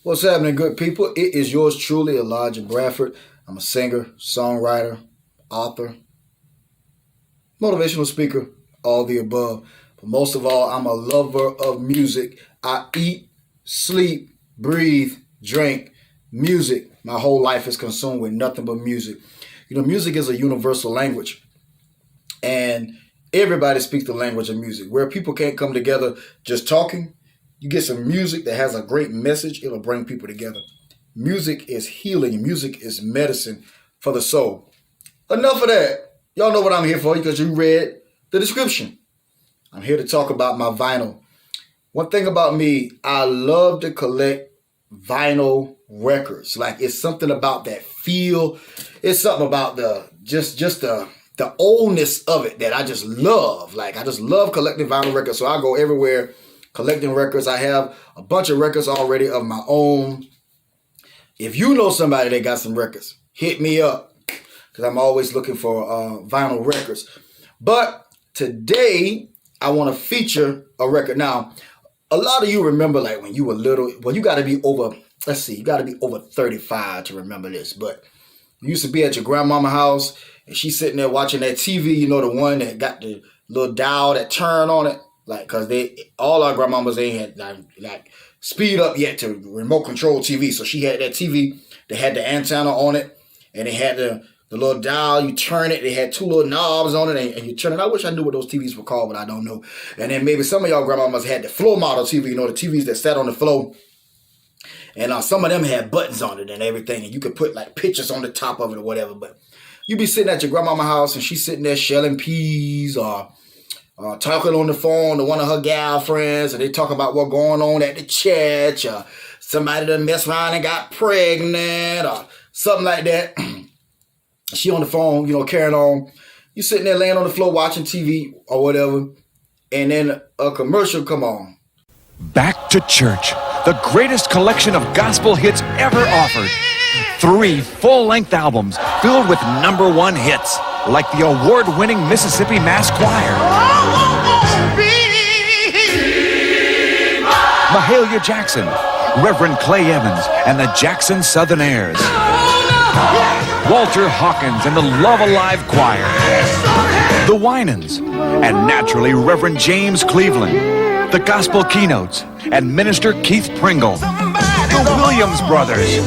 What's happening, good people? It is yours truly, Elijah Bradford. I'm a singer, songwriter, author, motivational speaker, all the above. But most of all, I'm a lover of music. I eat, sleep, breathe, drink music. My whole life is consumed with nothing but music. You know, music is a universal language, and everybody speaks the language of music. Where people can't come together just talking, you get some music that has a great message, it'll bring people together. Music is healing. Music is medicine for the soul. Enough of that. Y'all know what I'm here for because you read the description. I'm here to talk about my vinyl. One thing about me, I love to collect vinyl records. Like, it's something about that feel. It's something about the oldness of it that I just love. Like, I just love collecting vinyl records. So I go everywhere collecting records. I have a bunch of records already of my own. If you know somebody that got some records, hit me up because I'm always looking for vinyl records. But today, I want to feature a record. Now, a lot of you remember, like, when you were little. Well, you got to be over, you got to be over 35 to remember this. But you used to be at your grandmama's house, and she's sitting there watching that TV, you know, the one that got the little dial that turn on it. Like, because all our grandmamas ain't had, like, speed up yet to remote control TV. So she had that TV that had the antenna on it, and it had the little dial. You turn it. They had two little knobs on it, and you turn it. I wish I knew what those TVs were called, but I don't know. And then maybe some of y'all grandmamas had the floor model TV, you know, the TVs that sat on the floor. And some of them had buttons on it and everything, and you could put, like, pictures on the top of it or whatever. But you be sitting at your grandmama's house, and she's sitting there shelling peas or talking on the phone to one of her gal friends, and they talk about what's going on at the church, or somebody done messed around and got pregnant, or something like that. She on the phone, you know, carrying on. You sitting there laying on the floor watching TV or whatever, and then a commercial come on. Back to Church, the greatest collection of gospel hits ever offered. 3 full-length albums filled with #1 hits, like the award-winning Mississippi Mass Choir. Mahalia Jackson, Reverend Clay Evans, and the Jackson Southernaires. Walter Hawkins and the Love Alive Choir. The Winans, and naturally Reverend James Cleveland. The Gospel Keynotes, and Minister Keith Pringle. The Williams Brothers.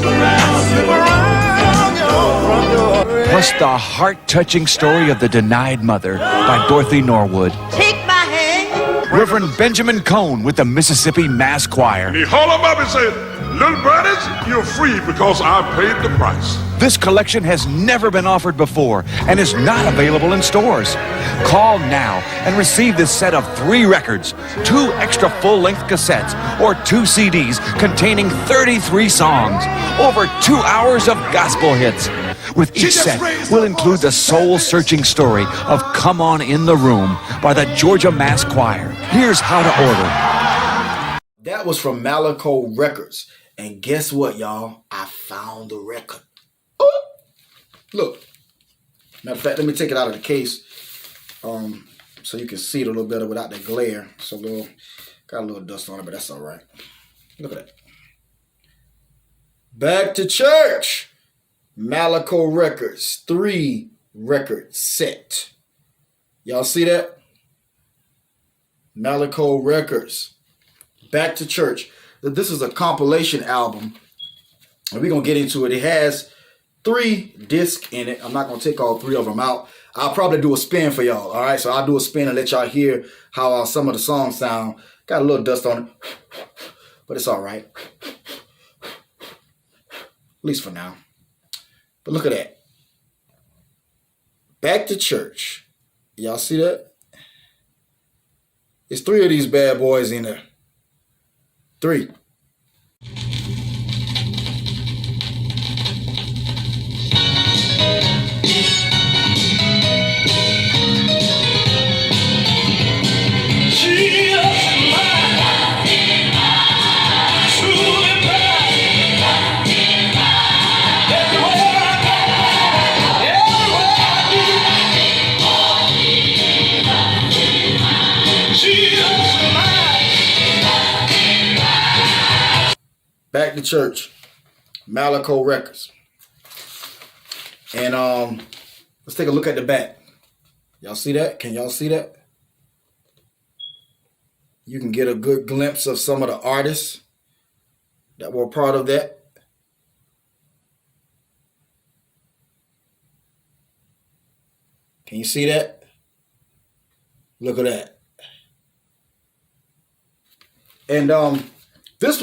Plus the heart-touching story of the denied mother by Dorothy Norwood. Take my hand. Reverend Benjamin Cone with the Mississippi Mass Choir. He hauled him up and said, "Little brothers, you're free because I paid the price." This collection has never been offered before and is not available in stores. Call now and receive this set of 3 records, 2 extra full-length cassettes, or 2 CDs containing 33 songs, over 2 hours of gospel hits. With each set, will include the soul-searching story of "Come On in the Room" by the Georgia Mass Choir. Here's how to order. That was from Malaco Records. And guess what, y'all? I found the record. Oh, look. Matter of fact, let me take it out of the case so you can see it a little better without the glare. So got a little dust on it, but that's all right. Look at that. Back to Church. Malaco Records, 3 record set. Y'all see that? Malaco Records. Back to Church. This is a compilation album, and we're going to get into it. It has 3 discs in it. I'm not going to take all 3 of them out. I'll probably do a spin for y'all, all right? So I'll do a spin and let y'all hear how some of the songs sound. Got a little dust on it, but it's all right. At least for now. But look at that. Back to Church. Y'all see that? It's 3 of these bad boys in there. 3. Back to Church, Malaco Records. And let's take a look at the back. Y'all see that? Can y'all see that? You can get a good glimpse of some of the artists that were part of that. Can you see that? Look at that. And this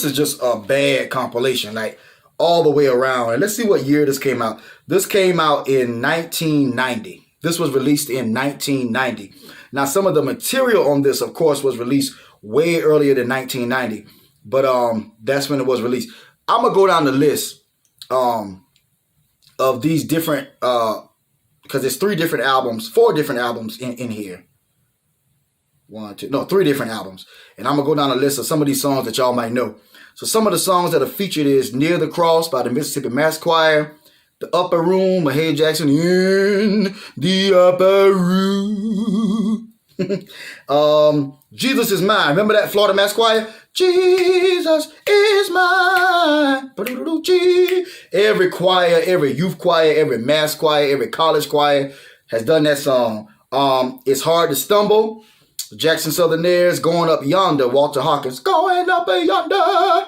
is just a bad compilation, like all the way around. And let's see what year this came out. This came out in 1990. This was released in 1990. Now, some of the material on this, of course, was released way earlier than 1990, but that's when it was released. I'm gonna go down the list of these different because there's 4 different albums in here. 3 different albums. And I'm going to go down a list of some of these songs that y'all might know. So some of the songs that are featured is Near the Cross by the Mississippi Mass Choir, The Upper Room, Mahalia Jackson, In the Upper Room. Jesus Is Mine. Remember that Florida Mass Choir? Jesus is mine. Every choir, every youth choir, every mass choir, every college choir has done that song. It's Hard to Stumble. Jackson Southernaires, Going Up Yonder. Walter Hawkins, Going Up Yonder.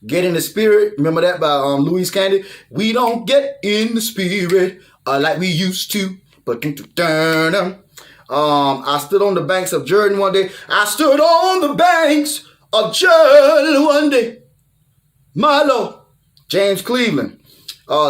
Get in the Spirit. Remember that by Louise Candy. We don't get in the spirit like we used to. But I stood on the banks of Jordan one day. I stood on the banks of Jordan one day. Milo, James Cleveland.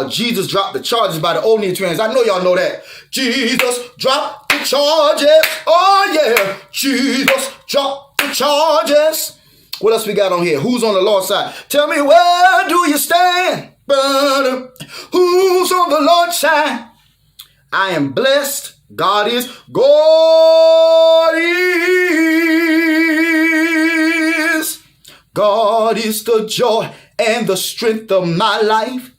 Jesus Dropped the Charges by the O'Neal Twins. I know y'all know that. Jesus dropped the charges. Oh yeah. Jesus dropped the charges. What else we got on here? Who's on the Lord's side? Tell me, where do you stand? Who's on the Lord's side? I am blessed. God is. God is the joy and the strength of my life.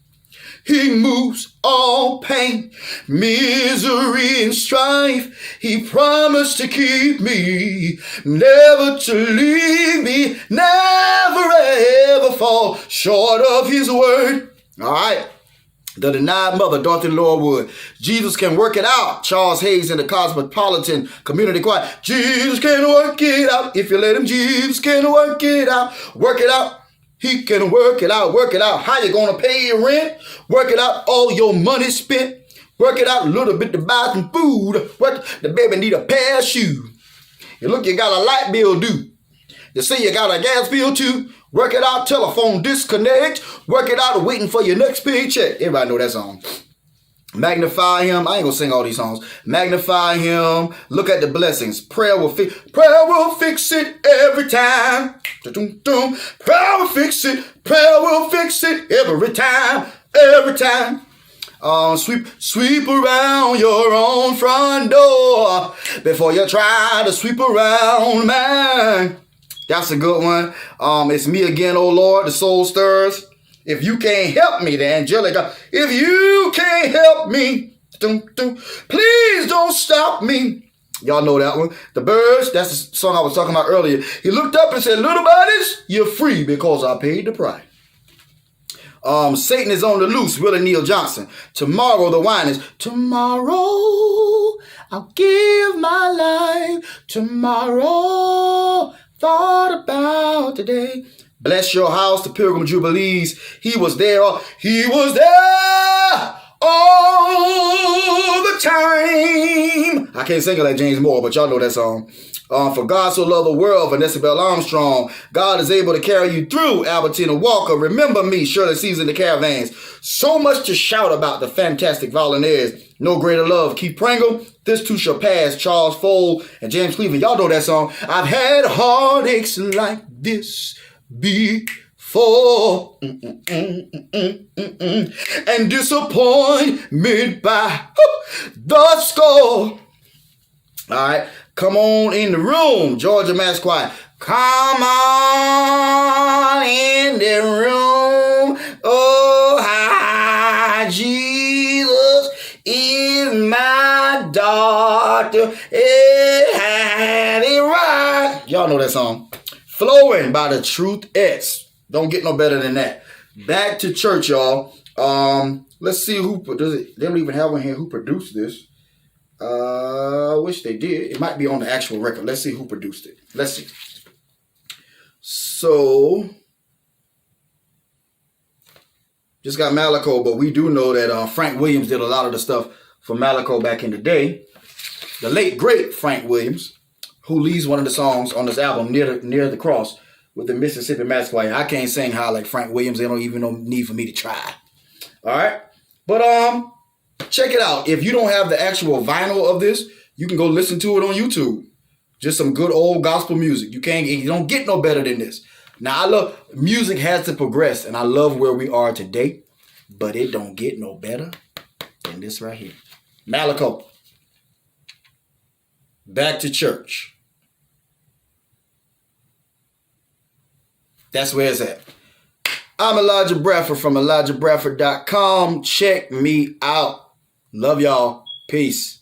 He moves all pain, misery, and strife. He promised to keep me, never to leave me, never ever fall short of his word. All right. The Denied Mother, Dorothy Lorwood. Jesus Can Work It Out. Charles Hayes in the Cosmopolitan Community Choir. Jesus can work it out. If you let him, Jesus can work it out. Work it out. He can work it out. Work it out. How you gonna pay your rent? Work it out. All your money spent. Work it out a little bit to buy some food. The baby need a pair of shoes. You look, you got a light bill due. You see you got a gas bill too. Work it out, telephone disconnect. Work it out, waiting for your next paycheck. Everybody know that song. Magnify him. I ain't gonna sing all these songs. Magnify him. Look at the blessings. Prayer will fix it every time. Prayer will fix it. Prayer will fix it every time. Every time. Sweep around your own front door before you try to sweep around mine. That's a good one. It's Me Again, oh Lord, the soul stirs. If you can't help me, the angelic. If you can't help me, please don't stop me. Y'all know that one. The Birds, that's the song I was talking about earlier. He looked up and said, little buddies, you're free because I paid the price. Satan is on the loose, Willie Neal Johnson. Tomorrow, the wine is, tomorrow, I'll give my life. Tomorrow, thought about today. Bless Your House, the Pilgrim Jubilees. He was there all the time. I can't sing it like James Moore, but y'all know that song. For God So Loved the World, Vanessa Bell Armstrong. God Is Able to Carry You Through, Albertina Walker. Remember Me, Shirley Caesar, the Caravans. So much to shout about, the Fantastic Volunteers. No Greater Love, Keith Pringle. This Too Shall Pass, Charles Fold and James Cleveland. Y'all know that song. I've had heartaches like this before. And disappointment by the score. All right. Come on in the room, Georgia Mass Choir. Come on in the room. Oh, hi, Jesus is my doctor. Have it right. Y'all know that song. Flowing by the Truth X. Don't get no better than that. Back to Church, y'all. Let's see who does it. They don't even have one here who produced this. I wish they did. It might be on the actual record. Let's see who produced it. Let's see. So, just got Malaco, but we do know that Frank Williams did a lot of the stuff for Malaco back in the day. The late, great Frank Williams, who leads one of the songs on this album, Near the Cross, with the Mississippi Mass Choir. I can't sing high like Frank Williams. They don't even need for me to try. All right? But check it out. If you don't have the actual vinyl of this, you can go listen to it on YouTube. Just some good old gospel music. You don't get no better than this. Now, I love music has to progress, and I love where we are today, but it don't get no better than this right here. Malaco. Back to Church. That's where it's at. I'm Elijah Bradford from ElijahBradford.com. Check me out. Love y'all. Peace.